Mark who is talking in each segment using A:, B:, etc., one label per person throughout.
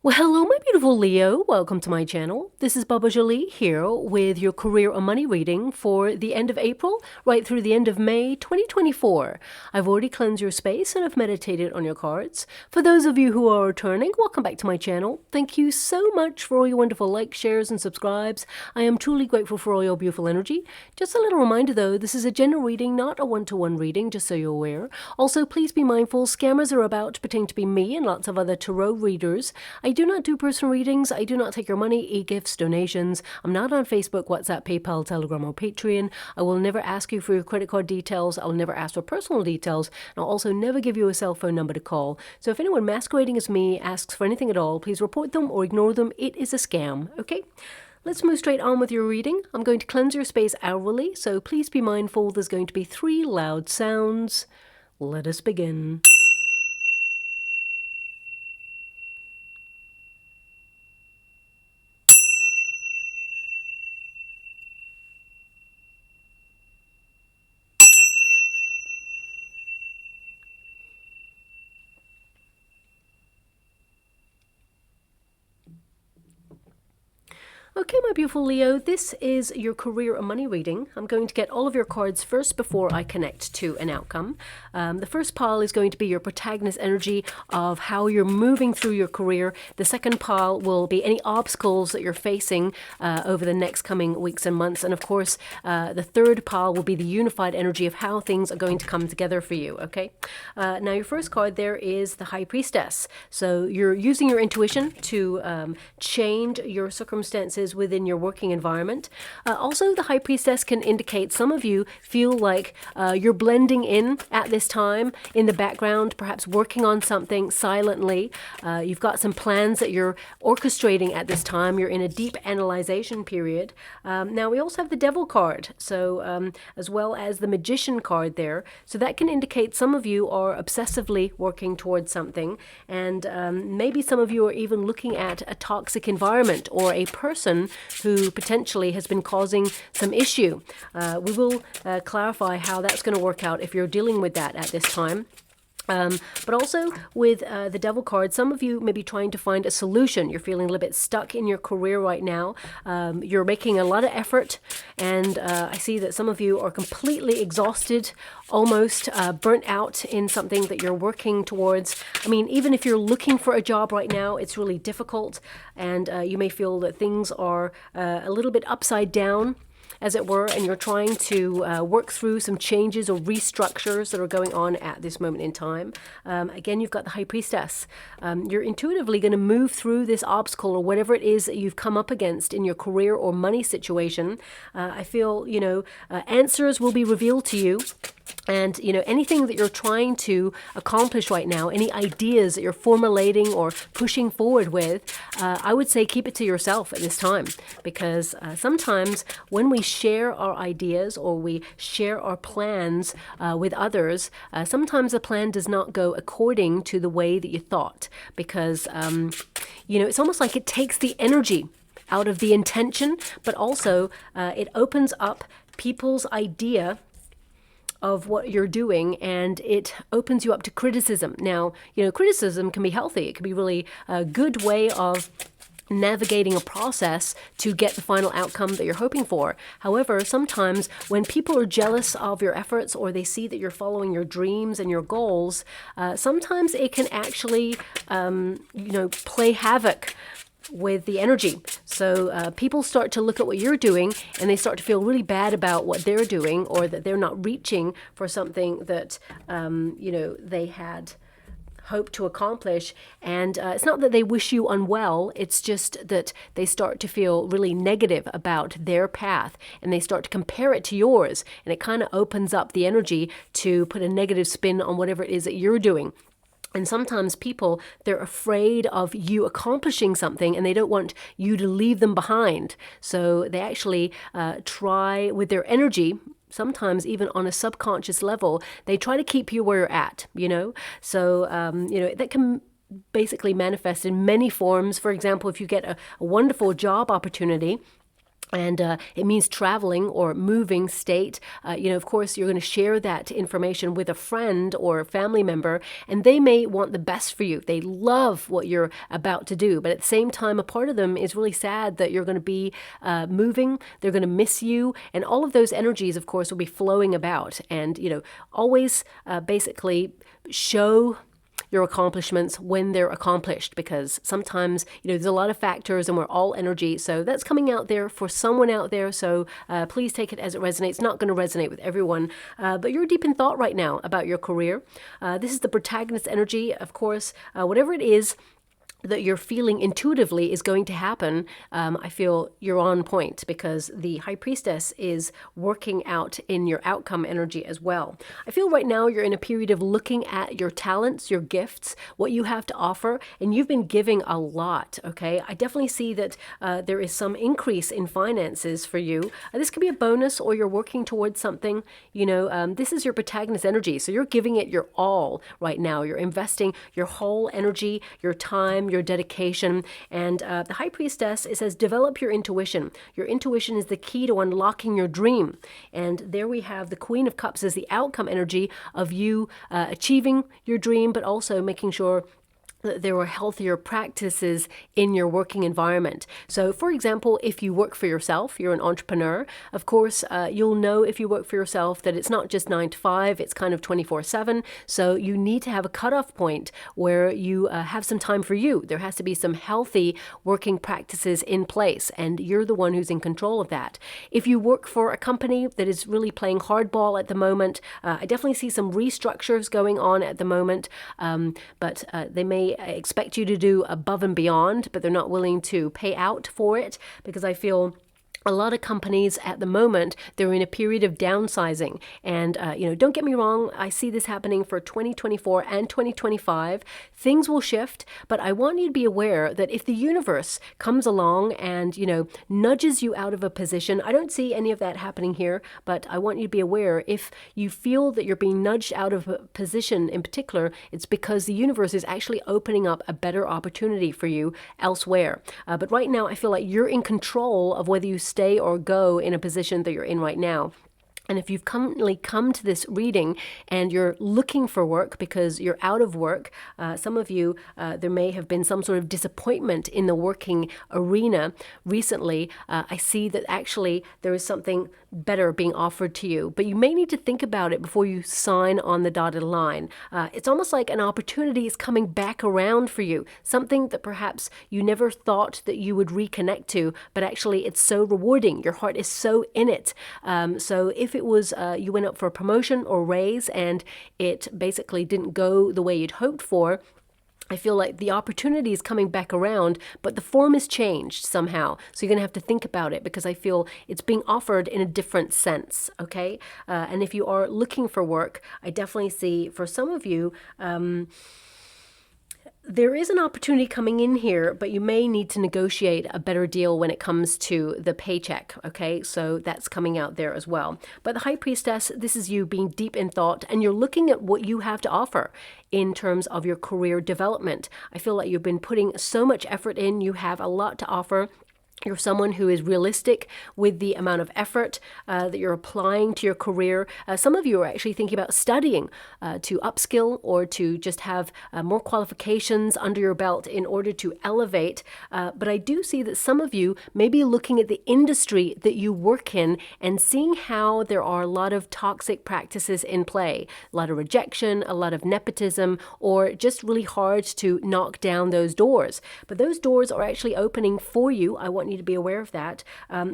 A: Well, hello, my beautiful Leo. Welcome to my channel. This is Baba Jolie here with your career or money reading for the end of April right through the end of May 2024. I've already cleansed your space and I've meditated on your cards. For those of you who are returning, welcome back to my channel. Thank you so much for all your wonderful likes, shares, and subscribes. I am truly grateful for all your beautiful energy. Just a little reminder though, this is a general reading, not a one-to-one reading, just so you're aware. Also, please be mindful, scammers are about to pretend to be me and lots of other tarot readers. I do not do personal readings. I do not take your money, e-gifts, donations. I'm not on Facebook, WhatsApp, PayPal, Telegram, or Patreon. I will never ask you for your credit card details. I'll never ask for personal details. And I'll also never give you a cell phone number to call. So if anyone masquerading as me asks for anything at all, please report them or ignore them. It is a scam, okay? Let's move straight on with your reading. I'm going to cleanse your space hourly, so please be mindful there's going to be 3 loud sounds. Let us begin. Okay, my beautiful Leo, this is your career and money reading. I'm going to get all of your cards first before I connect to an outcome. The first pile is going to be your protagonist energy of how you're moving through your career. The second pile will be any obstacles that you're facing over the next coming weeks and months. And of course, the third pile will be the unified energy of how things are going to come together for you, okay? Now, your first card there is the High Priestess. So you're using your intuition to change your circumstances within your working environment. Also, the High Priestess can indicate some of you feel like you're blending in at this time in the background, perhaps working on something silently. You've got some plans that you're orchestrating at this time. You're in a deep analyzation period. Now, we also have the Devil card, so as well as the Magician card there. So that can indicate some of you are obsessively working towards something, and maybe some of you are even looking at a toxic environment or a person who potentially has been causing some issue. We will clarify how that's going to work out if you're dealing with that at this time. But also with the Devil card, some of you may be trying to find a solution. You're feeling a little bit stuck in your career right now. You're making a lot of effort, and I see that some of you are completely exhausted, almost burnt out in something that you're working towards. I mean, even if you're looking for a job right now, it's really difficult, and you may feel that things are a little bit upside down, as it were, and you're trying to work through some changes or restructures that are going on at this moment in time. Again, you've got the High Priestess. You're intuitively going to move through this obstacle or whatever it is that you've come up against in your career or money situation. I feel, answers will be revealed to you. And, anything that you're trying to accomplish right now, any ideas that you're formulating or pushing forward with, I would say keep it to yourself at this time. Because sometimes when we share our ideas or we share our plans with others, sometimes the plan does not go according to the way that you thought. Because, it's almost like it takes the energy out of the intention, but also it opens up people's idea of what you're doing, and it opens you up to criticism. Now, criticism can be healthy. It can be really a good way of navigating a process to get the final outcome that you're hoping for. However, sometimes when people are jealous of your efforts or they see that you're following your dreams and your goals, sometimes it can actually, play havoc with the energy. So people start to look at what you're doing and they start to feel really bad about what they're doing, or that they're not reaching for something that, they had hoped to accomplish. And it's not that they wish you unwell, it's just that they start to feel really negative about their path and they start to compare it to yours, and it kind of opens up the energy to put a negative spin on whatever it is that you're doing. And sometimes people, they're afraid of you accomplishing something and they don't want you to leave them behind. So they actually try with their energy, sometimes even on a subconscious level, they try to keep you where you're at, So, that can basically manifest in many forms. For example, if you get a wonderful job opportunity, And it means traveling or moving state. Of course, you're going to share that information with a friend or family member, and they may want the best for you. They love what you're about to do, but at the same time, a part of them is really sad that you're going to be moving. They're going to miss you, and all of those energies, of course, will be flowing about. And, always basically show your accomplishments when they're accomplished, because sometimes there's a lot of factors and we're all energy, so that's coming out there for someone out there. So please take it as it resonates. It's not going to resonate with everyone, but you're deep in thought right now about your career. This is the protagonist energy, of course. Whatever it is that you're feeling intuitively is going to happen, I feel you're on point, because the High Priestess is working out in your outcome energy as well. I feel right now you're in a period of looking at your talents, your gifts, what you have to offer, and you've been giving a lot, okay? I definitely see that there is some increase in finances for you. This could be a bonus, or you're working towards something, this is your protagonist energy, so you're giving it your all right now. You're investing your whole energy, your time, your dedication. And the High Priestess, it says, develop your intuition. Your intuition is the key to unlocking your dream. And there we have the Queen of Cups as the outcome energy of you achieving your dream, but also making sure that there are healthier practices in your working environment. So, for example, if you work for yourself, you're an entrepreneur, of course, you'll know if you work for yourself that it's not just 9 to 5, it's kind of 24/7. So you need to have a cutoff point where you have some time for you. There has to be some healthy working practices in place, and you're the one who's in control of that. If you work for a company that is really playing hardball at the moment, I definitely see some restructures going on at the moment, but they may expect you to do above and beyond, but they're not willing to pay out for it, because I feel a lot of companies at the moment, they're in a period of downsizing. And, don't get me wrong, I see this happening for 2024 and 2025. Things will shift, but I want you to be aware that if the universe comes along and, nudges you out of a position, I don't see any of that happening here, but I want you to be aware if you feel that you're being nudged out of a position in particular, it's because the universe is actually opening up a better opportunity for you elsewhere. But right now, I feel like you're in control of whether you stay or go in a position that you're in right now. And if you've currently come to this reading and you're looking for work because you're out of work, some of you, there may have been some sort of disappointment in the working arena recently. I see that actually there is something better being offered to you, but you may need to think about it before you sign on the dotted line. It's almost like an opportunity is coming back around for you, something that perhaps you never thought that you would reconnect to, but actually it's so rewarding. Your heart is so in it. So if it was you went up for a promotion or raise and it basically didn't go the way you'd hoped for, I feel like the opportunity is coming back around, but the form has changed somehow. So you're going to have to think about it, because I feel it's being offered in a different sense, okay? And if you are looking for work, I definitely see for some of you, there is an opportunity coming in here, but you may need to negotiate a better deal when it comes to the paycheck, okay? So that's coming out there as well. But the High Priestess, this is you being deep in thought, and you're looking at what you have to offer in terms of your career development. I feel like you've been putting so much effort in. You have a lot to offer. You're someone who is realistic with the amount of effort that you're applying to your career. Some of you are actually thinking about studying to upskill or to just have more qualifications under your belt in order to elevate. But I do see that some of you may be looking at the industry that you work in and seeing how there are a lot of toxic practices in play, a lot of rejection, a lot of nepotism, or just really hard to knock down those doors. But those doors are actually opening for you. I want you to be aware of that.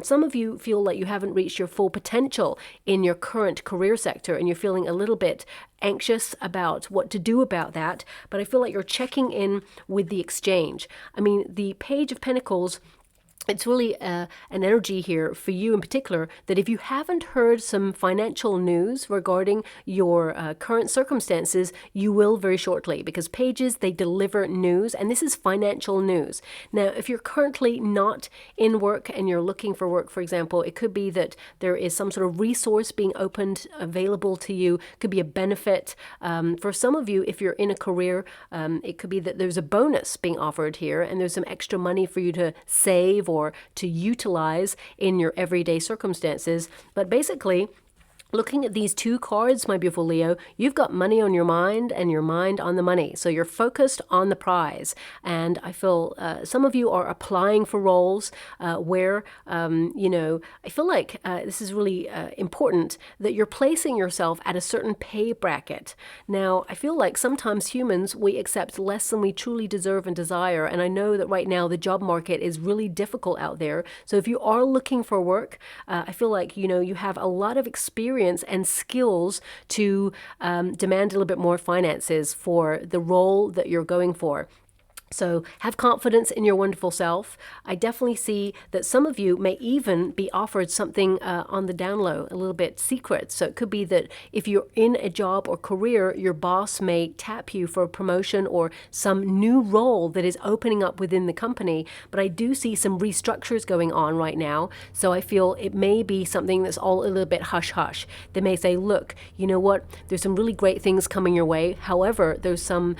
A: Some of you feel like you haven't reached your full potential in your current career sector, and you're feeling a little bit anxious about what to do about that. But I feel like you're checking in with the exchange. I mean, the Page of Pentacles, it's really an energy here for you in particular, that if you haven't heard some financial news regarding your current circumstances, you will very shortly, because pages, they deliver news, and this is financial news. Now, if you're currently not in work and you're looking for work, for example, it could be that there is some sort of resource being opened, available to you, could be a benefit. For some of you, if you're in a career, it could be that there's a bonus being offered here, and there's some extra money for you to save for to utilize in your everyday circumstances. But basically, looking at these two cards, my beautiful Leo, you've got money on your mind and your mind on the money. So you're focused on the prize. And I feel some of you are applying for roles where, I feel like this is really important, that you're placing yourself at a certain pay bracket. Now, I feel like sometimes humans, we accept less than we truly deserve and desire. And I know that right now the job market is really difficult out there. So if you are looking for work, I feel like, you have a lot of experience and skills to demand a little bit more finances for the role that you're going for. So have confidence in your wonderful self. I definitely see that some of you may even be offered something on the down low, a little bit secret. So it could be that if you're in a job or career, your boss may tap you for a promotion or some new role that is opening up within the company. But I do see some restructures going on right now. So I feel it may be something that's all a little bit hush-hush. They may say, look, you know what? There's some really great things coming your way. However, there's some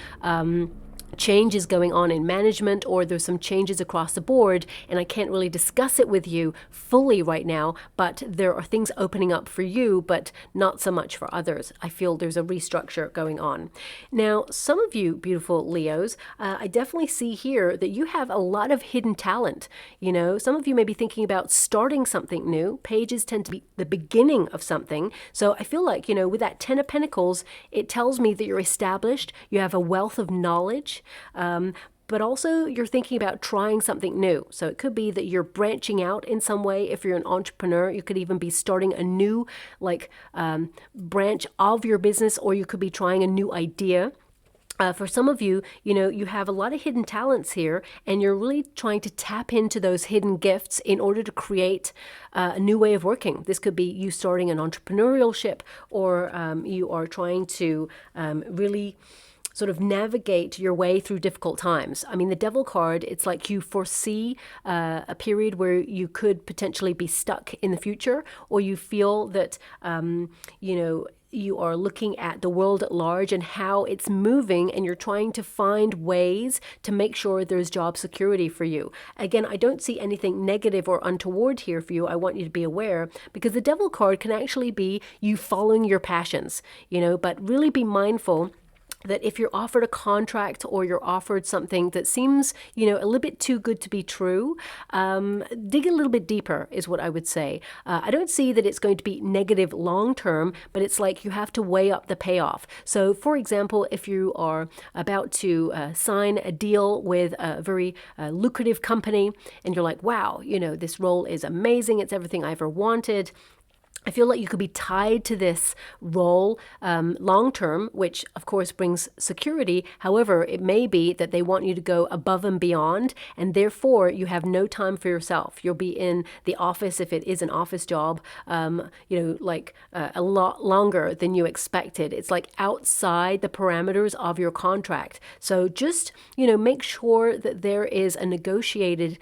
A: changes going on in management, or there's some changes across the board, and I can't really discuss it with you fully right now, but there are things opening up for you, but not so much for others. I feel there's a restructure going on. Now, some of you beautiful Leos, I definitely see here that you have a lot of hidden talent. Some of you may be thinking about starting something new. Pages tend to be the beginning of something. So I feel like, with that 10 of Pentacles, it tells me that you're established, you have a wealth of knowledge, but also you're thinking about trying something new. So it could be that you're branching out in some way. If you're an entrepreneur, you could even be starting a new branch of your business, or you could be trying a new idea. For some of you, you have a lot of hidden talents here, and you're really trying to tap into those hidden gifts in order to create a new way of working. This could be you starting an entrepreneurial ship, or you are trying to really sort of navigate your way through difficult times. I mean, the Devil card, it's like you foresee a period where you could potentially be stuck in the future, or you feel that, you are looking at the world at large and how it's moving, and you're trying to find ways to make sure there's job security for you. Again, I don't see anything negative or untoward here for you. I want you to be aware, because the Devil card can actually be you following your passions, but really be mindful that if you're offered a contract, or you're offered something that seems, a little bit too good to be true, dig a little bit deeper is what I would say. I don't see that it's going to be negative long term, but it's like you have to weigh up the payoff. So for example, if you are about to sign a deal with a very lucrative company, and you're like, wow, this role is amazing, it's everything I ever wanted, I feel like you could be tied to this role long term, which of course brings security. However, it may be that they want you to go above and beyond, and therefore you have no time for yourself. You'll be in the office, if it is an office job, a lot longer than you expected. It's like outside the parameters of your contract. So just, make sure that there is a negotiated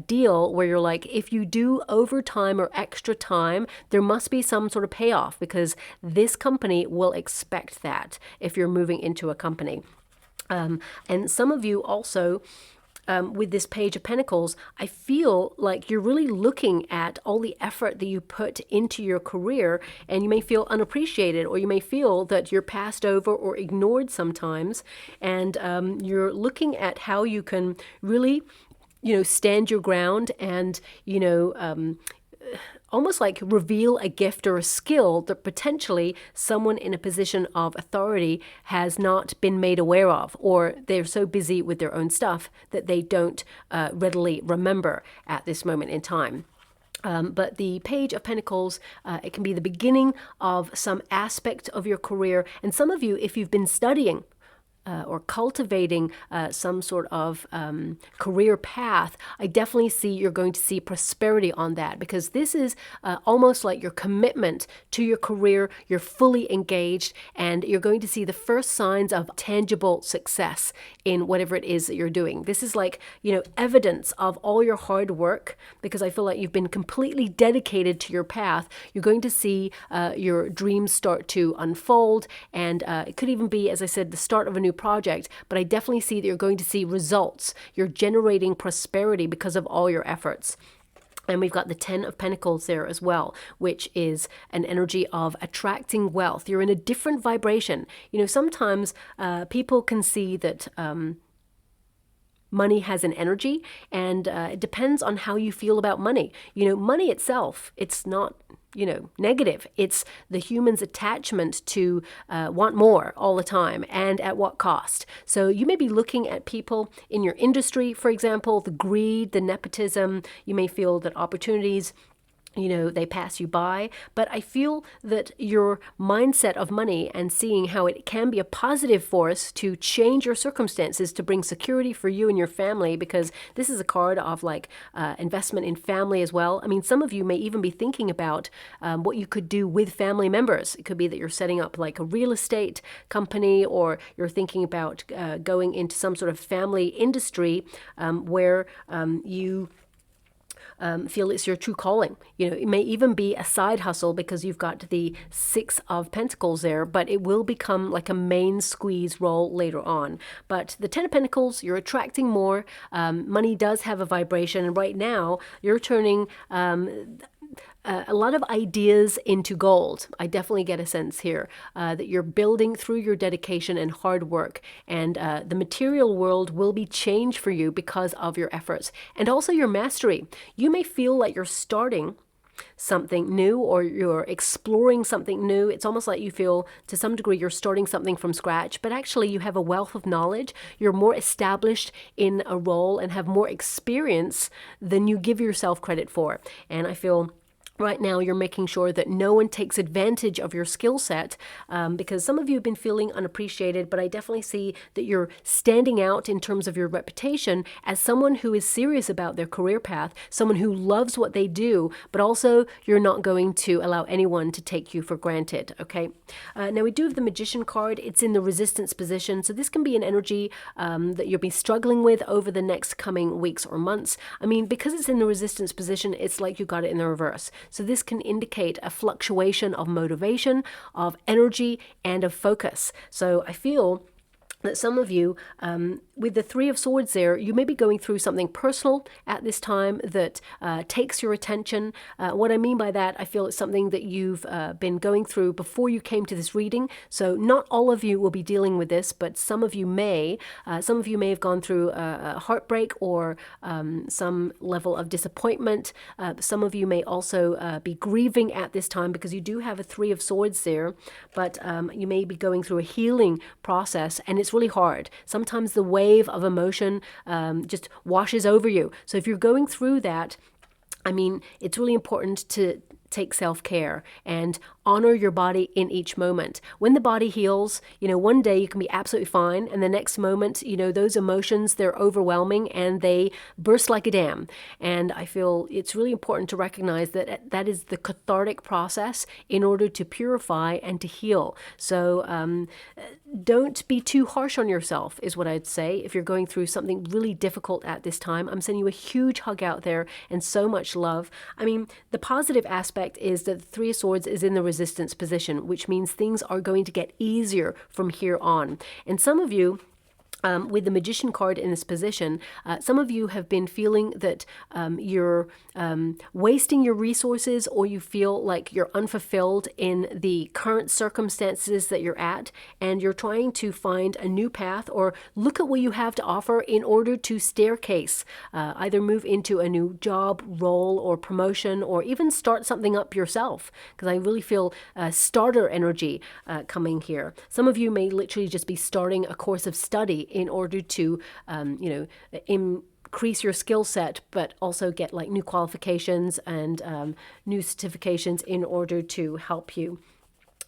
A: deal where you're like, if you do overtime or extra time, there must be some sort of payoff, because this company will expect that if you're moving into a company. And some of you also, with this Page of Pentacles, I feel like you're really looking at all the effort that you put into your career, and you may feel unappreciated, or you may feel that you're passed over or ignored sometimes, and you're looking at how you can really, stand your ground and, almost like reveal a gift or a skill that potentially someone in a position of authority has not been made aware of, or they're so busy with their own stuff that they don't readily remember at this moment in time. But the Page of Pentacles, it can be the beginning of some aspect of your career. And some of you, if you've been studying or cultivating some sort of career path, I definitely see you're going to see prosperity on that, because this is almost like your commitment to your career. You're fully engaged, and you're going to see the first signs of tangible success in whatever it is that you're doing. This is like, evidence of all your hard work, because I feel like you've been completely dedicated to your path. You're going to see your dreams start to unfold, and it could even be, as I said, the start of a new new project, but I definitely see that you're going to see results. You're generating prosperity because of all your efforts. And we've got the 10 of Pentacles there as well, which is an energy of attracting wealth. You're in a different vibration. Sometimes people can see that money has an energy, and it depends on how you feel about money. Money itself, it's not negative. It's the human's attachment to want more all the time, and at what cost. So you may be looking at people in your industry, for example, the greed, the nepotism. You may feel that opportunities, they pass you by. But I feel that your mindset of money and seeing how it can be a positive force to change your circumstances, to bring security for you and your family, because this is a card of investment in family as well. I mean, some of you may even be thinking about what you could do with family members. It could be that you're setting up like a real estate company, or you're thinking about going into some sort of family industry where you feel it's your true calling. It may even be a side hustle because you've got the 6 of Pentacles there, but it will become like a main squeeze role later on. But the 10 of Pentacles, you're attracting more. Money does have a vibration, and right now you're turning a lot of ideas into gold. I definitely get a sense here that you're building through your dedication and hard work, and the material world will be changed for you because of your efforts and also your mastery. You may feel like you're starting something new, or you're exploring something new. It's almost like you feel to some degree you're starting something from scratch, but actually you have a wealth of knowledge. You're more established in a role and have more experience than you give yourself credit for. And I feel right now you're making sure that no one takes advantage of your skill set, because some of you have been feeling unappreciated, but I definitely see that you're standing out in terms of your reputation as someone who is serious about their career path, someone who loves what they do, but also you're not going to allow anyone to take you for granted, okay? Now we do have the Magician card. It's in the resistance position, so this can be an energy that you'll be struggling with over the next coming weeks or months. I mean, because it's in the resistance position, it's like you got it in the reverse. So this can indicate a fluctuation of motivation, of energy, and of focus. So I feel that some of you, with the 3 of Swords there, you may be going through something personal at this time that takes your attention. What I mean by that, I feel it's something that you've been going through before you came to this reading. So not all of you will be dealing with this, but some of you may. Some of you may have gone through a heartbreak or some level of disappointment. Some of you may also be grieving at this time because you do have a 3 of Swords there, but you may be going through a healing process, and it's really hard. Sometimes the wave of emotion just washes over you. So if you're going through that, I mean, it's really important to take self-care and honor your body in each moment. When the body heals, one day you can be absolutely fine, and the next moment, those emotions, they're overwhelming and they burst like a dam. And I feel it's really important to recognize that that is the cathartic process in order to purify and to heal. So don't be too harsh on yourself, is what I'd say. If you're going through something really difficult at this time, I'm sending you a huge hug out there and so much love. I mean, the positive aspect is that the 3 of Swords is in the resistance position, which means things are going to get easier from here on. And some of you, with the Magician card in this position, some of you have been feeling that you're wasting your resources, or you feel like you're unfulfilled in the current circumstances that you're at, and you're trying to find a new path or look at what you have to offer in order to staircase, either move into a new job, role, or promotion, or even start something up yourself, because I really feel starter energy coming here. Some of you may literally just be starting a course of study in order to, increase your skill set, but also get like new qualifications and new certifications in order to help you.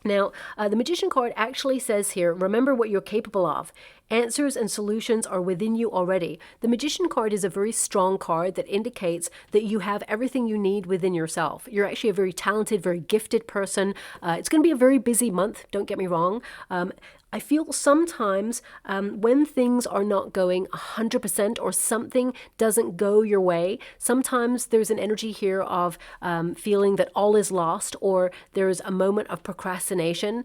A: Now, the Magician card actually says here, remember what you're capable of. Answers and solutions are within you already. The Magician card is a very strong card that indicates that you have everything you need within yourself. You're actually a very talented, very gifted person. It's going to be a very busy month, don't get me wrong. I feel sometimes when things are not going 100% or something doesn't go your way, sometimes there's an energy here of feeling that all is lost, or there's a moment of procrastination.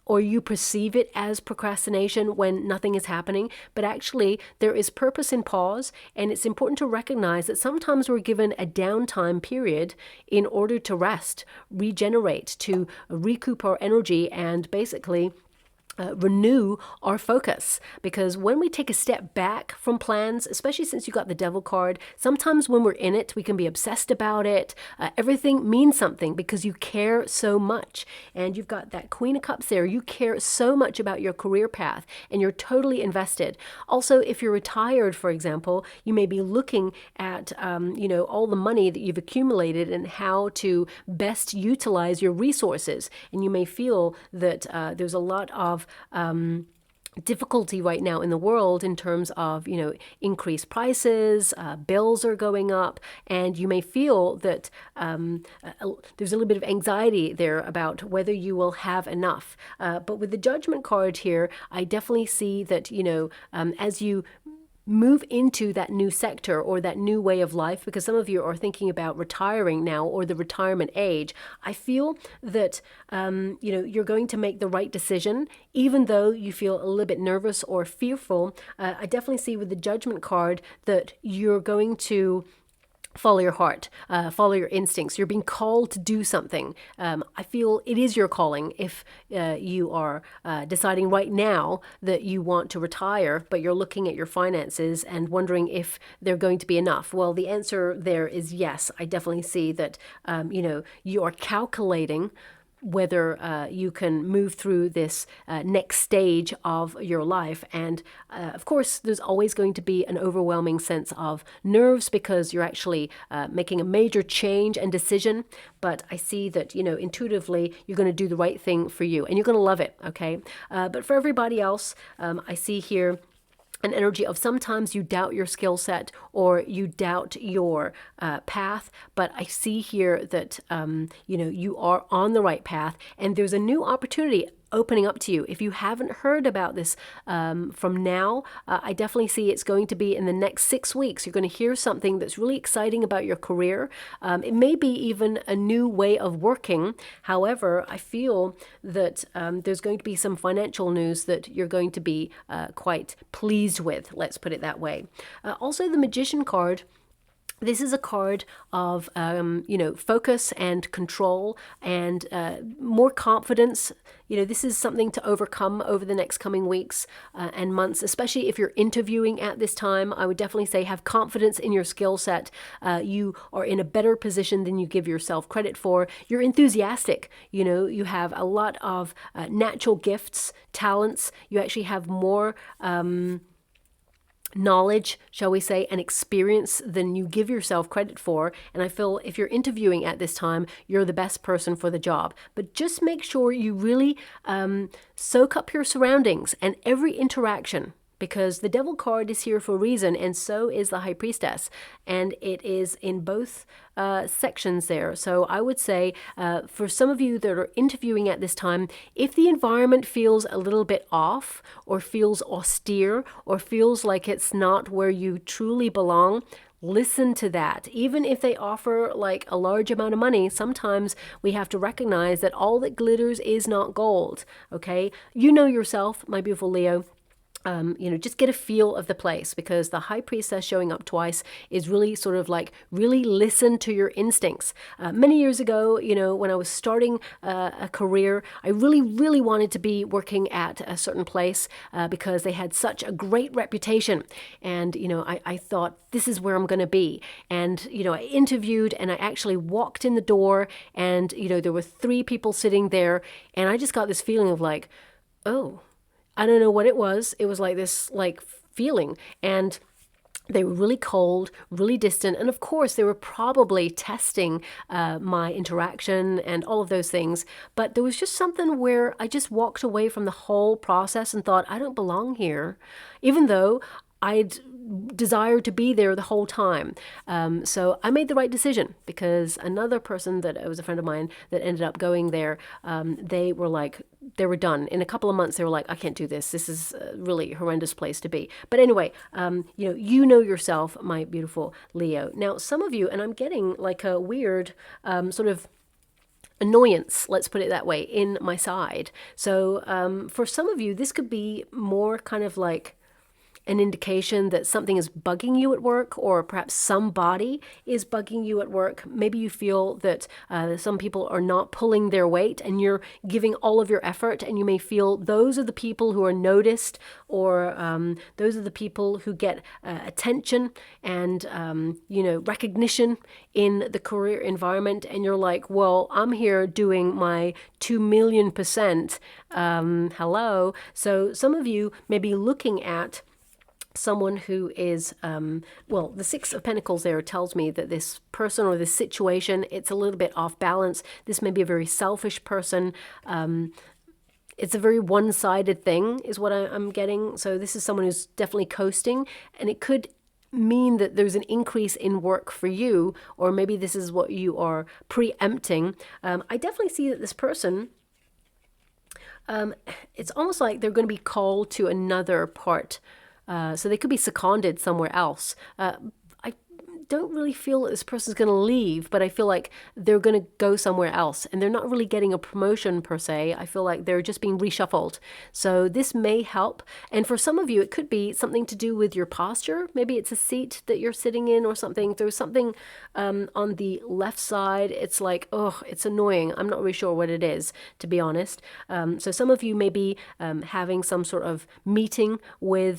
A: or you perceive it as procrastination when nothing is happening, but actually there is purpose in pause, and it's important to recognize that sometimes we're given a downtime period in order to rest, regenerate, to recoup our energy, and basically renew our focus. Because when we take a step back from plans, especially since you got the devil card, sometimes when we're in it, we can be obsessed about it. Everything means something because you care so much. And you've got that Queen of Cups there. You care so much about your career path and you're totally invested. Also, if you're retired, for example, you may be looking at, all the money that you've accumulated and how to best utilize your resources. And you may feel that there's a lot of difficulty right now in the world in terms of, increased prices, bills are going up, and you may feel that there's a little bit of anxiety there about whether you will have enough. But with the Judgment card here, I definitely see that, as you move into that new sector or that new way of life, because some of you are thinking about retiring now or the retirement age, I feel that, you're going to make the right decision, even though you feel a little bit nervous or fearful. I definitely see with the Judgment card that you're going to follow your heart, follow your instincts. You're being called to do something. I feel it is your calling if you are deciding right now that you want to retire, but you're looking at your finances and wondering if they're going to be enough. Well, the answer there is yes. I definitely see that, you are calculating whether you can move through this next stage of your life. And of course, there's always going to be an overwhelming sense of nerves because you're actually making a major change and decision. But I see that, intuitively, you're going to do the right thing for you and you're going to love it, okay? But for everybody else, I see here an energy of sometimes you doubt your skill set or you doubt your path, but I see here that, you are on the right path and there's a new opportunity opening up to you. If you haven't heard about this from now, I definitely see it's going to be in the next 6 weeks. You're going to hear something that's really exciting about your career. It may be even a new way of working. However, I feel that there's going to be some financial news that you're going to be quite pleased with. Let's put it that way. Also, the Magician card. This is a card of, focus and control and more confidence. This is something to overcome over the next coming weeks and months, especially if you're interviewing at this time. I would definitely say have confidence in your skill set. You are in a better position than you give yourself credit for. You're enthusiastic. You have a lot of natural gifts, talents. You actually have more knowledge, shall we say, and experience than you give yourself credit for. And I feel if you're interviewing at this time, you're the best person for the job. But just make sure you really soak up your surroundings and every interaction, because the Devil card is here for a reason, and so is the High Priestess. And it is in both sections there. So I would say for some of you that are interviewing at this time, if the environment feels a little bit off or feels austere or feels like it's not where you truly belong, listen to that. Even if they offer like a large amount of money, sometimes we have to recognize that all that glitters is not gold. Okay? You know yourself, my beautiful Leo. Just get a feel of the place, because the High Priestess showing up twice is really sort of like really listen to your instincts. Many years ago, when I was starting a career, I really, really wanted to be working at a certain place because they had such a great reputation. And, I thought this is where I'm going to be. And, I interviewed and I actually walked in the door and, there were 3 people sitting there and I just got this feeling of like, oh, I don't know what it was. It was like this feeling. And they were really cold, really distant. And of course, they were probably testing my interaction and all of those things. But there was just something where I just walked away from the whole process and thought, I don't belong here, even though I'd desired to be there the whole time. So I made the right decision, because another person that was a friend of mine that ended up going there, they were done. In a couple of months, they were like, I can't do this. This is a really horrendous place to be. But anyway, you know yourself, my beautiful Leo. Now, some of you, and I'm getting like a weird sort of annoyance, let's put it that way, in my side. So for some of you, this could be more kind of like an indication that something is bugging you at work, or perhaps somebody is bugging you at work. Maybe you feel that some people are not pulling their weight and you're giving all of your effort, and you may feel those are the people who are noticed, or those are the people who get attention and recognition in the career environment, and you're like, well, I'm here doing my 2,000,000%. Hello. So some of you may be looking at someone who is, the Six of Pentacles there tells me that this person or this situation, it's a little bit off balance. This may be a very selfish person. It's a very one-sided thing is what I'm getting. So this is someone who's definitely coasting, and it could mean that there's an increase in work for you, or maybe this is what you are preempting. I definitely see that this person, it's almost like they're going to be called to another part. So they could be seconded somewhere else. I don't really feel that this person's going to leave, but I feel like they're going to go somewhere else, and they're not really getting a promotion per se. I feel like they're just being reshuffled. So this may help. And for some of you, it could be something to do with your posture. Maybe it's a seat that you're sitting in or something. There's something on the left side. It's like, oh, it's annoying. I'm not really sure what it is, to be honest. So some of you may be having some sort of meeting with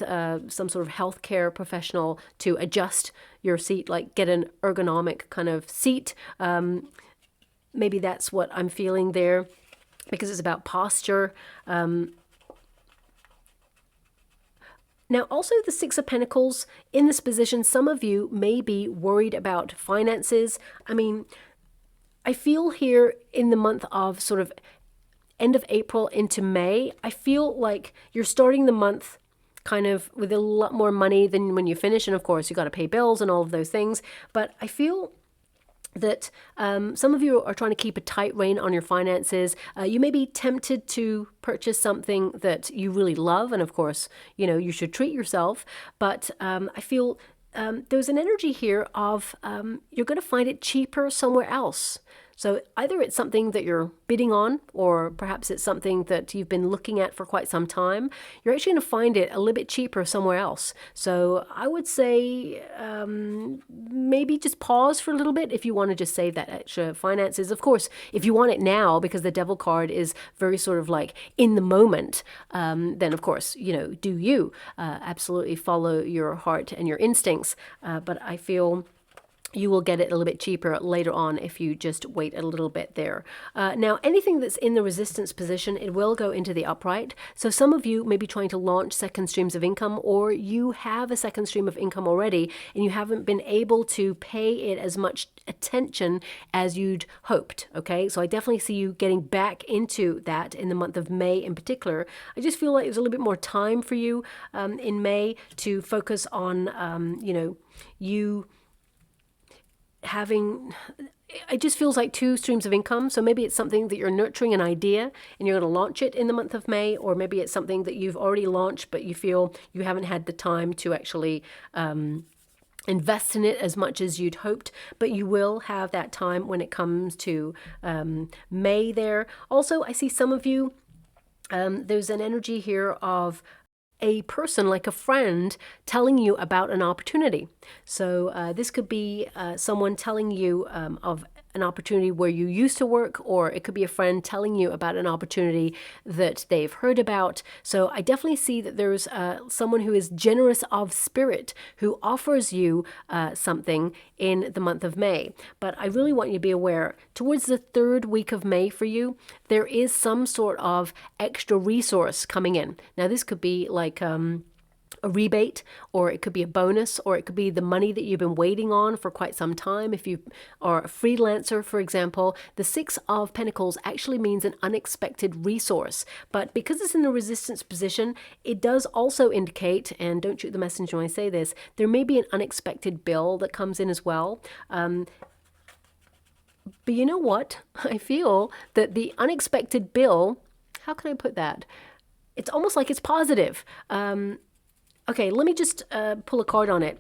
A: some sort of healthcare professional to adjust your seat, like get an ergonomic kind of seat. Maybe that's what I'm feeling there, because it's about posture. Now, also the Six of Pentacles in this position, some of you may be worried about finances. I mean, I feel here in the month of sort of end of April into May, I feel like you're starting the month kind of with a lot more money than when you finish. And of course, you got to pay bills and all of those things. But I feel that some of you are trying to keep a tight rein on your finances. You may be tempted to purchase something that you really love. And of course, you should treat yourself. But I feel there's an energy here of you're going to find it cheaper somewhere else. So either it's something that you're bidding on, or perhaps it's something that you've been looking at for quite some time. You're actually going to find it a little bit cheaper somewhere else. So I would say maybe just pause for a little bit if you want to just save that extra finances. Of course, if you want it now, because the Devil card is very sort of like in the moment, then of course, do you absolutely follow your heart and your instincts. But I feel you will get it a little bit cheaper later on if you just wait a little bit there. Now, anything that's in the resistance position, it will go into the upright. So some of you may be trying to launch second streams of income, or you have a second stream of income already and you haven't been able to pay it as much attention as you'd hoped. Okay, so I definitely see you getting back into that in the month of May in particular. I just feel like there's a little bit more time for you in May to focus on, you having, it just feels like two streams of income. So maybe it's something that you're nurturing an idea and you're going to launch it in the month of May, or maybe it's something that you've already launched but you feel you haven't had the time to actually invest in it as much as you'd hoped, but you will have that time when it comes to May there. Also, I see some of you, there's an energy here of a person, like a friend, telling you about an opportunity. So this could be someone telling you of an opportunity where you used to work, or it could be a friend telling you about an opportunity that they've heard about. So I definitely see that there's someone who is generous of spirit who offers you something in the month of May. But I really want you to be aware, towards the third week of May for you, there is some sort of extra resource coming in. Now, this could be like a rebate, or it could be a bonus, or it could be the money that you've been waiting on for quite some time. If you are a freelancer, for example, the Six of Pentacles actually means an unexpected resource. But because it's in a resistance position, it does also indicate, and don't shoot the messenger when I say this, there may be an unexpected bill that comes in as well. But you know what? I feel that the unexpected bill, how can I put that? It's almost like it's positive. Okay, let me just pull a card on it.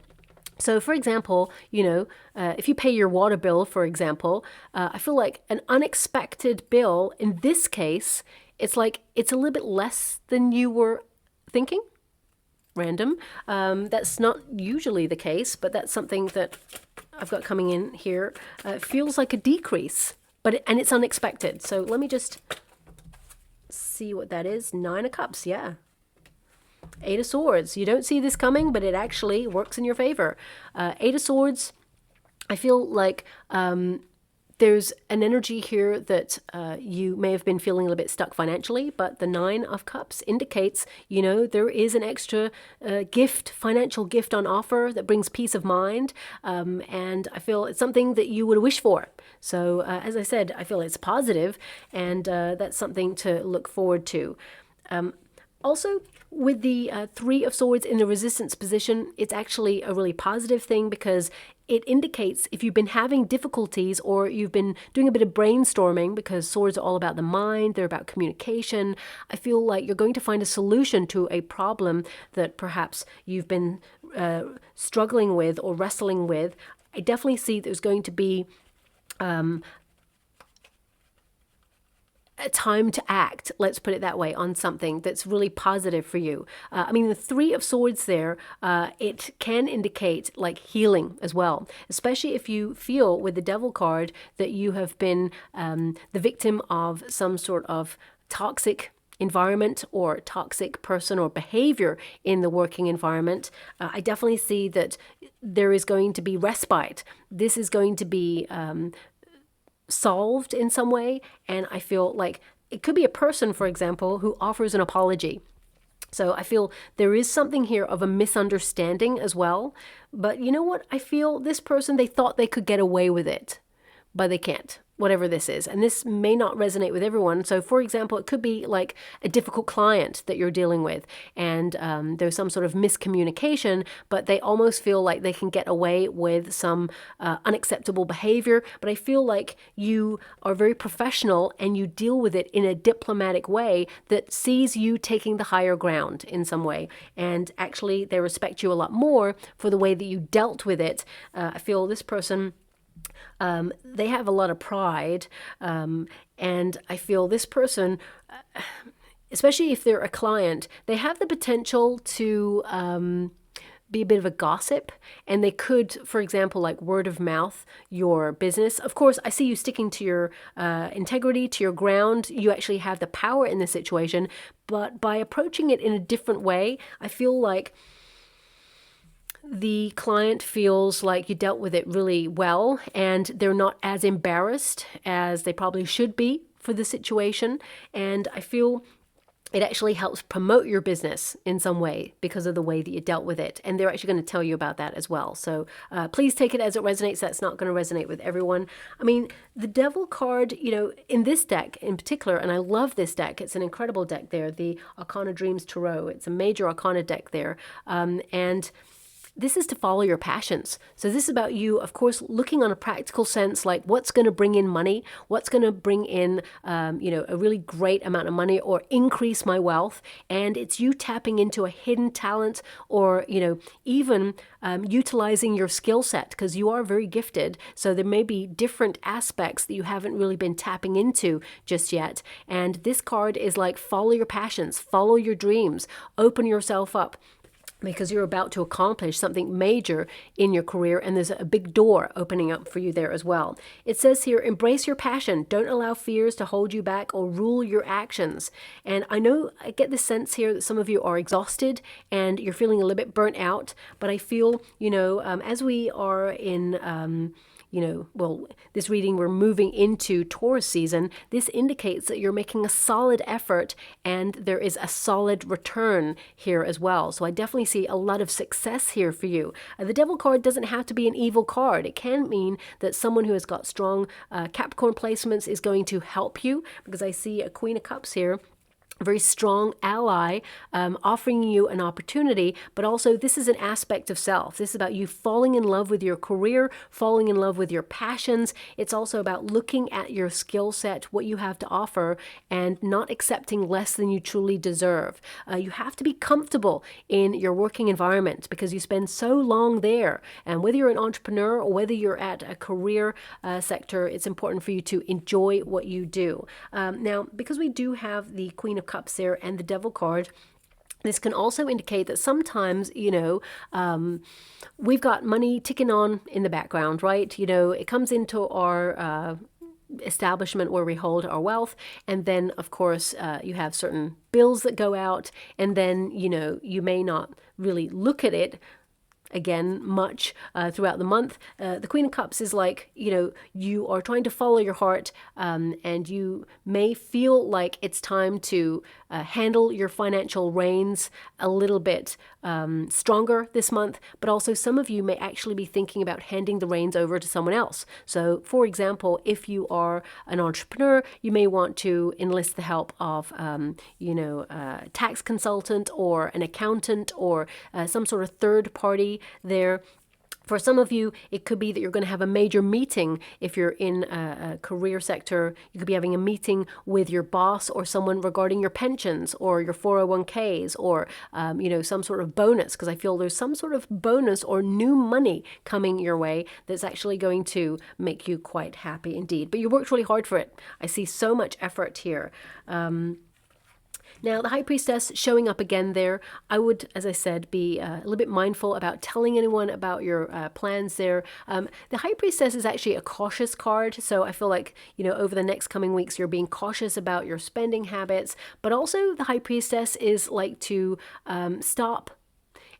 A: So, for example, if you pay your water bill, for example, I feel like an unexpected bill in this case, it's like it's a little bit less than you were thinking. Random. That's not usually the case, but that's something that I've got coming in here. It feels like a decrease, and it's unexpected. So let me just see what that is. 9 of Cups, yeah. 8 of Swords. You don't see this coming, but it actually works in your favor. 8 of Swords, I feel like there's an energy here that you may have been feeling a little bit stuck financially, but the 9 of Cups indicates, there is an extra financial gift on offer that brings peace of mind. And I feel it's something that you would wish for. So as I said, I feel it's positive, and that's something to look forward to. Also, with the 3 of Swords in the resistance position, it's actually a really positive thing because it indicates if you've been having difficulties or you've been doing a bit of brainstorming, because swords are all about the mind, they're about communication. I feel like you're going to find a solution to a problem that perhaps you've been struggling with or wrestling with. I definitely see there's going to be a time to act, let's put it that way, on something that's really positive for you. The 3 of Swords there, it can indicate like healing as well, especially if you feel with the Devil card that you have been the victim of some sort of toxic environment or toxic person or behavior in the working environment. I definitely see that there is going to be respite. This is going to be solved in some way, and I feel like it could be a person, for example, who offers an apology. So I feel there is something here of a misunderstanding as well, but you know what, I feel this person, they thought they could get away with it, but they can't, whatever this is. And this may not resonate with everyone. So for example, it could be like a difficult client that you're dealing with, and there's some sort of miscommunication, but they almost feel like they can get away with some unacceptable behavior. But I feel like you are very professional and you deal with it in a diplomatic way that sees you taking the higher ground in some way. And actually they respect you a lot more for the way that you dealt with it. I feel this person, they have a lot of pride, and I feel this person, especially if they're a client, they have the potential to be a bit of a gossip, and they could, for example, like word of mouth your business. Of course, I see you sticking to your integrity, to your ground. You actually have the power in this situation, but by approaching it in a different way, I feel like the client feels like you dealt with it really well, and they're not as embarrassed as they probably should be for the situation. And I feel it actually helps promote your business in some way because of the way that you dealt with it. And they're actually going to tell you about that as well. So please take it as it resonates. That's not going to resonate with everyone. The Devil card, in this deck in particular, and I love this deck. It's an incredible deck there, the Arcana Dreams Tarot. It's a major Arcana deck there. And this is to follow your passions. So this is about you, of course, looking on a practical sense, like what's going to bring in money, what's going to bring in, a really great amount of money or increase my wealth. And it's you tapping into a hidden talent or, even utilizing your skill set, because you are very gifted. So there may be different aspects that you haven't really been tapping into just yet. And this card is like follow your passions, follow your dreams, open yourself up, because you're about to accomplish something major in your career, and there's a big door opening up for you there as well. It says here, embrace your passion. Don't allow fears to hold you back or rule your actions. And I get this sense here that some of you are exhausted and you're feeling a little bit burnt out, but I feel, as we are in this reading, we're moving into Taurus season. This indicates that you're making a solid effort and there is a solid return here as well. So I definitely see a lot of success here for you. The Devil card doesn't have to be an evil card. It can mean that someone who has got strong Capricorn placements is going to help you, because I see a Queen of Cups here a very strong ally, offering you an opportunity, but also this is an aspect of self. This is about you falling in love with your career, falling in love with your passions. It's also about looking at your skill set, what you have to offer, and not accepting less than you truly deserve. You have to be comfortable in your working environment because you spend so long there. And whether you're an entrepreneur or whether you're at a career sector, it's important for you to enjoy what you do. Now, because we do have the Queen of Cups there and the Devil card, this can also indicate that sometimes, we've got money ticking on in the background, right? It comes into our establishment where we hold our wealth, and then of course you have certain bills that go out, and then you may not really look at it again much throughout the month. The Queen of Cups is like, you are trying to follow your heart, and you may feel like it's time to handle your financial reins a little bit stronger this month, but also some of you may actually be thinking about handing the reins over to someone else. So for example, if you are an entrepreneur, you may want to enlist the help of a tax consultant or an accountant or some sort of third party there. For some of you, it could be that you're going to have a major meeting. If you're in a career sector, you could be having a meeting with your boss or someone regarding your pensions or your 401ks or, some sort of bonus, because I feel there's some sort of bonus or new money coming your way that's actually going to make you quite happy indeed. But you worked really hard for it. I see so much effort here. Now, the High Priestess showing up again there, I would, as I said, be a little bit mindful about telling anyone about your plans there. The High Priestess is actually a cautious card, so I feel like, over the next coming weeks, you're being cautious about your spending habits, but also the High Priestess is like to stop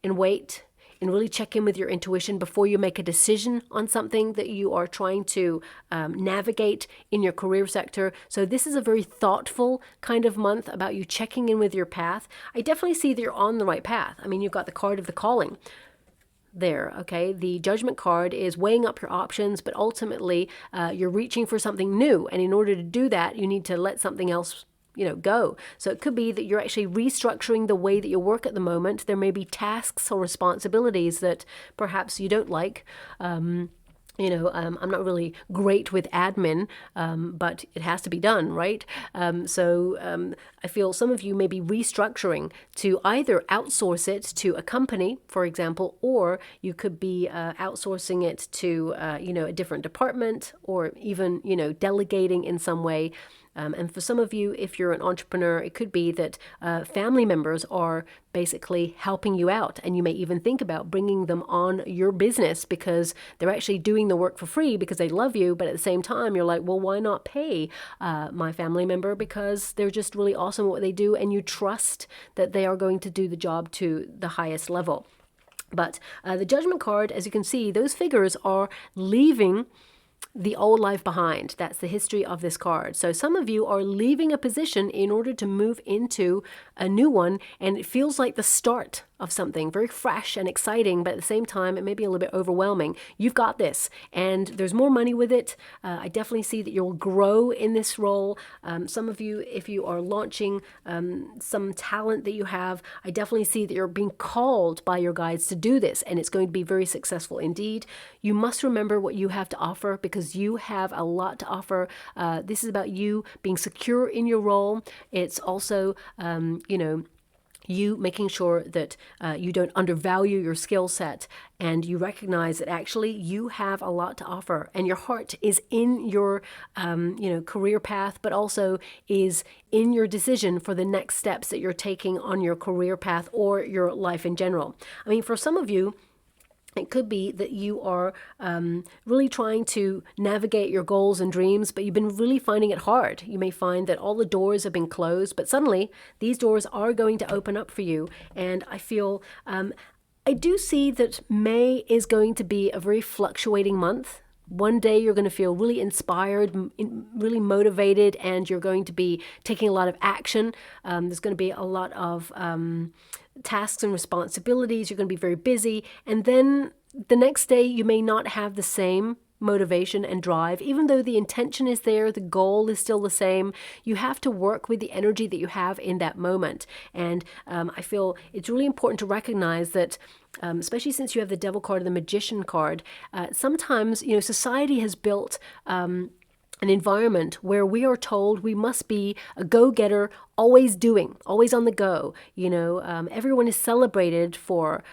A: and wait and really check in with your intuition before you make a decision on something that you are trying to navigate in your career sector. So this is a very thoughtful kind of month about you checking in with your path. I definitely see that you're on the right path. I mean, you've got the card of the calling there, okay? The Judgment card is weighing up your options, but ultimately you're reaching for something new. And in order to do that, you need to let something else go. So it could be that you're actually restructuring the way that you work at the moment. There may be tasks or responsibilities that perhaps you don't like. I'm not really great with admin, but it has to be done, right? So I feel some of you may be restructuring to either outsource it to a company, for example, or you could be outsourcing it to, a different department, or even, delegating in some way. And for some of you, if you're an entrepreneur, it could be that family members are basically helping you out. And you may even think about bringing them on your business because they're actually doing the work for free because they love you. But at the same time, you're like, well, why not pay my family member because they're just really awesome at what they do. And you trust that they are going to do the job to the highest level. But the Judgment card, as you can see, those figures are leaving the old life behind. That's the history of this card. So some of you are leaving a position in order to move into a new one, and it feels like the start of something very fresh and exciting, but at the same time, it may be a little bit overwhelming. You've got this, and there's more money with it. I definitely see that you'll grow in this role. Some of you, if you are launching some talent that you have, I definitely see that you're being called by your guides to do this, and it's going to be very successful indeed. You must remember what you have to offer because you have a lot to offer. This is about you being secure in your role. It's also, you making sure that you don't undervalue your skill set, and you recognize that actually you have a lot to offer, and your heart is in your career path, but also is in your decision for the next steps that you're taking on your career path or your life in general. I mean, for some of you, it could be that you are really trying to navigate your goals and dreams, but you've been really finding it hard. You may find that all the doors have been closed, but suddenly these doors are going to open up for you. And I feel, I do see that May is going to be a very fluctuating month. One day you're going to feel really inspired, really motivated, and you're going to be taking a lot of action. There's going to be a lot of tasks and responsibilities. You're going to be very busy. And then the next day you may not have the same motivation and drive. Even though the intention is there, the goal is still the same, you have to work with the energy that you have in that moment. And I feel it's really important to recognize that, especially since you have the Devil card and the Magician card, sometimes, society has built an environment where we are told we must be a go-getter, always doing, always on the go. Everyone is celebrated for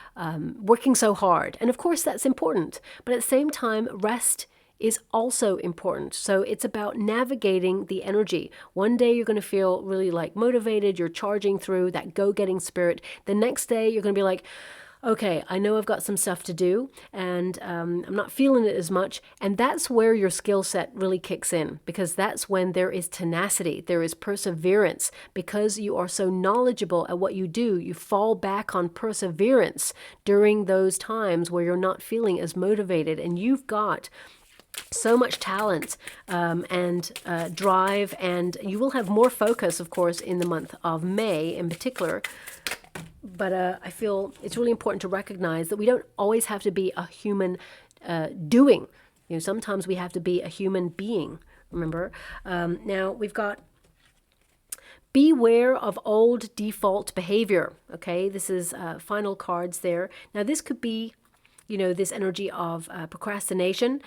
A: working so hard. And of course, that's important. But at the same time, rest is also important. So it's about navigating the energy. One day you're going to feel really motivated, you're charging through that go-getting spirit. The next day you're going to be like, okay, I know I've got some stuff to do, and I'm not feeling it as much. And that's where your skill set really kicks in, because that's when there is tenacity, there is perseverance. Because you are so knowledgeable at what you do, you fall back on perseverance during those times where you're not feeling as motivated, and you've got so much talent and drive, and you will have more focus, of course, in the month of May in particular. But I feel it's really important to recognize that we don't always have to be a human doing. Sometimes we have to be a human being, remember? Now, we've got beware of old default behavior. Okay, this is final cards there. Now, this could be, this energy of procrastination.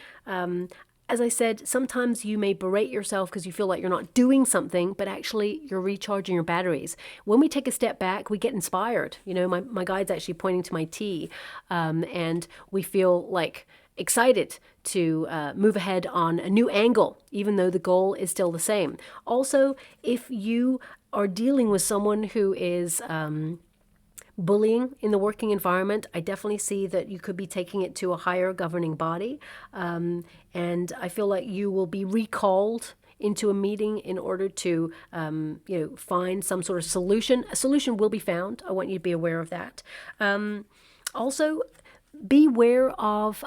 A: As I said, sometimes you may berate yourself because you feel like you're not doing something, but actually you're recharging your batteries. When we take a step back, we get inspired. My guide's actually pointing to my T, and we feel excited to move ahead on a new angle, even though the goal is still the same. Also, if you are dealing with someone who is bullying in the working environment, I definitely see that you could be taking it to a higher governing body. And I feel like you will be recalled into a meeting in order to, find some sort of solution. A solution will be found. I want you to be aware of that. Also, beware of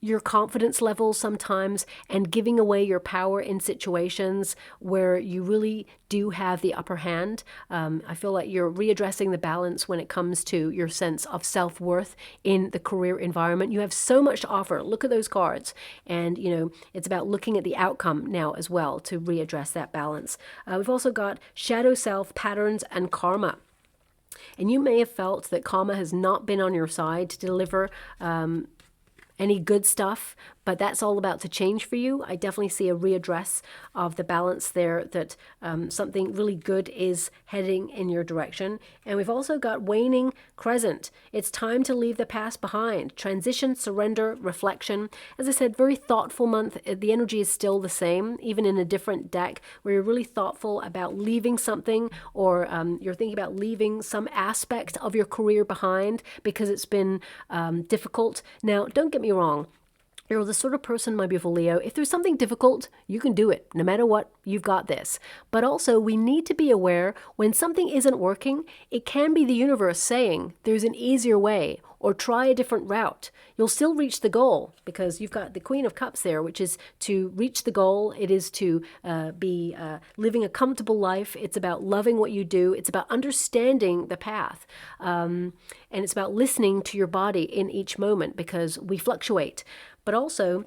A: your confidence levels sometimes and giving away your power in situations where you really do have the upper hand. I feel like you're readdressing the balance when it comes to your sense of self-worth in the career environment. You have so much to offer. Look at those cards. And, it's about looking at the outcome now as well to readdress that balance. We've also got shadow self, patterns, and karma. And you may have felt that karma has not been on your side to deliver any good stuff, but that's all about to change for you. I definitely see a readdress of the balance there, that something really good is heading in your direction. And we've also got waning crescent. It's time to leave the past behind. Transition, surrender, reflection. As I said, very thoughtful month. The energy is still the same, even in a different deck, where you're really thoughtful about leaving something, or you're thinking about leaving some aspect of your career behind because it's been difficult. Now, don't get me wrong. You're the sort of person, my beautiful Leo, if there's something difficult, you can do it. No matter what, you've got this. But also, we need to be aware when something isn't working, it can be the universe saying there's an easier way, or try a different route. You'll still reach the goal, because you've got the Queen of Cups there, which is to reach the goal. It is to be living a comfortable life. It's about loving what you do. It's about understanding the path. And it's about listening to your body in each moment, because we fluctuate. But also,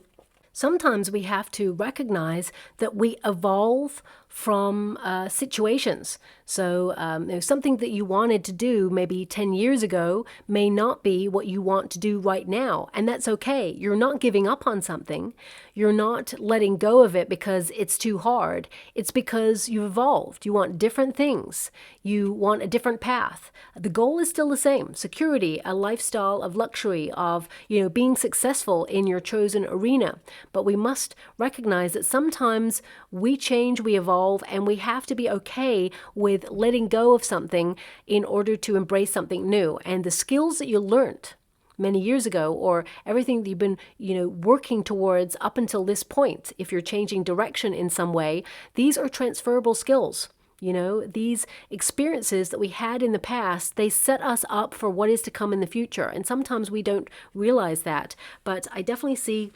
A: sometimes we have to recognize that we evolve from situations. So something that you wanted to do maybe 10 years ago may not be what you want to do right now. And that's okay. You're not giving up on something. You're not letting go of it because it's too hard. It's because you've evolved. You want different things. You want a different path. The goal is still the same. Security, a lifestyle of luxury, of being successful in your chosen arena. But we must recognize that sometimes we change, we evolve, and we have to be okay with letting go of something in order to embrace something new. And the skills that you learned many years ago, or everything that you've been, working towards up until this point, if you're changing direction in some way, these are transferable skills. These experiences that we had in the past, they set us up for what is to come in the future. And sometimes we don't realize that. But I definitely see,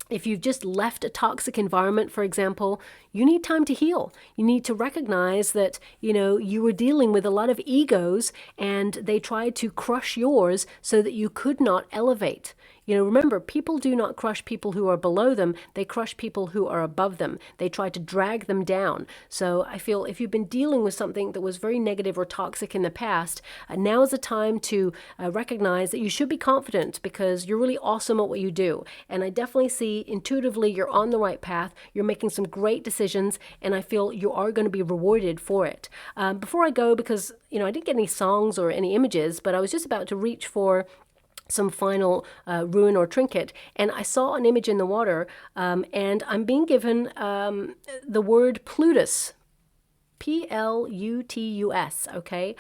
A: if you've just left a toxic environment, for example, you need time to heal. You need to recognize that, you were dealing with a lot of egos and they tried to crush yours so that you could not elevate. You know, remember, people do not crush people who are below them. They crush people who are above them. They try to drag them down. So I feel if you've been dealing with something that was very negative or toxic in the past, now is the time to recognize that you should be confident because you're really awesome at what you do. And I definitely see intuitively you're on the right path. You're making some great decisions, and I feel you are going to be rewarded for it. Before I go, because, you know, I didn't get any songs or any images, but I was just about to reach for some final ruin or trinket, and I saw an image in the water, and I'm being given the word Plutus, Plutus, okay?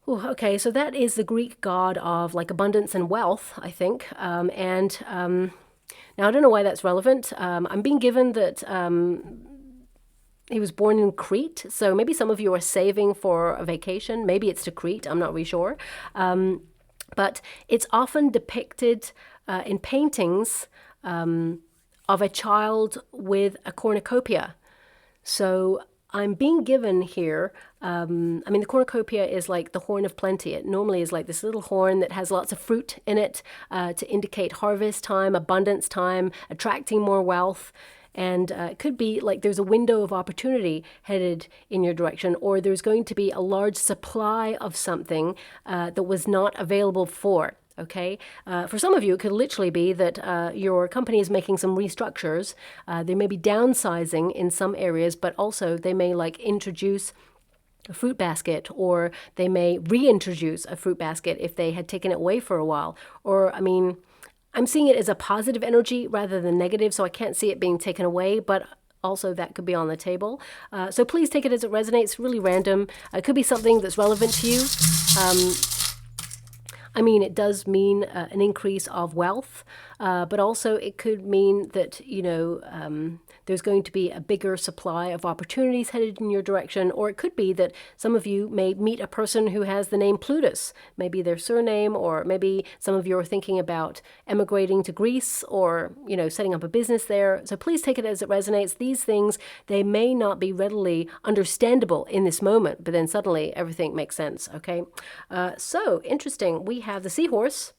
A: Okay, so that is the Greek god of like abundance and wealth, I think, now I don't know why that's relevant. I'm being given that he was born in Crete, so maybe some of you are saving for a vacation. Maybe it's to Crete, I'm not really sure. But it's often depicted in paintings of a child with a cornucopia. So I'm being given here, I mean, the cornucopia is like the horn of plenty. It normally is like this little horn that has lots of fruit in it to indicate harvest time, abundance time, attracting more wealth. And it could be like there's a window of opportunity headed in your direction, or there's going to be a large supply of something that was not available before. Okay, for some of you, it could literally be that your company is making some restructures. They may be downsizing in some areas, but also they may like introduce a fruit basket, or they may reintroduce a fruit basket if they had taken it away for a while. Or, I mean, I'm seeing it as a positive energy rather than negative, so I can't see it being taken away, but also that could be on the table. So please take it as it resonates, really random. It could be something that's relevant to you. I mean, it does mean an increase of wealth, but also it could mean that, you know, there's going to be a bigger supply of opportunities headed in your direction, or it could be that some of you may meet a person who has the name Plutus, maybe their surname, or maybe some of you are thinking about emigrating to Greece or, you know, setting up a business there. So please take it as it resonates. These things, they may not be readily understandable in this moment, but then suddenly everything makes sense, okay? So interesting. We have the seahorse.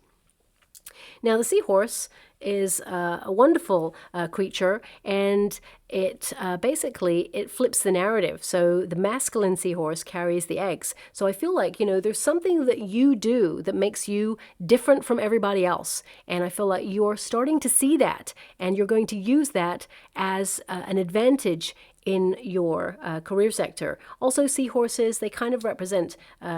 A: Now, the seahorse is a wonderful creature, and it basically, it flips the narrative. So the masculine seahorse carries the eggs. So I feel like, you know, there's something that you do that makes you different from everybody else. And I feel like you're starting to see that, and you're going to use that as an advantage in your career sector. Also, seahorses, they kind of represent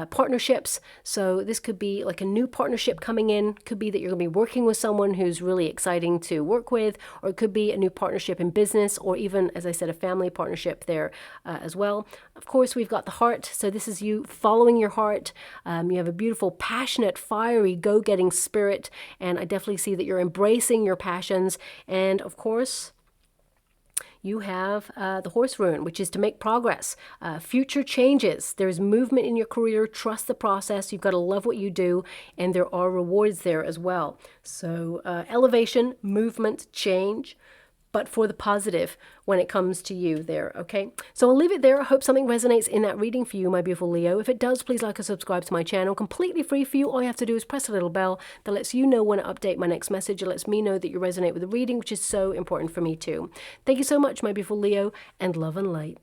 A: partnerships. So this could be like a new partnership coming in. Could be that you're going to be working with someone who's really exciting to work with, or it could be a new partnership in business, or even, as I said, a family partnership there as well. Of course, we've got the heart. So this is you following your heart. You have a beautiful, passionate, fiery, go-getting spirit. And I definitely see that you're embracing your passions. And of course, you have the horse rune, which is to make progress, future changes. There's movement in your career. Trust the process. You've got to love what you do, and there are rewards there as well. So elevation, movement, change, but for the positive when it comes to you there, okay? So I'll leave it there. I hope something resonates in that reading for you, my beautiful Leo. If it does, please like and subscribe to my channel. Completely free for you. All you have to do is press a little bell that lets you know when I update my next message. It lets me know that you resonate with the reading, which is so important for me too. Thank you so much, my beautiful Leo, and love and light.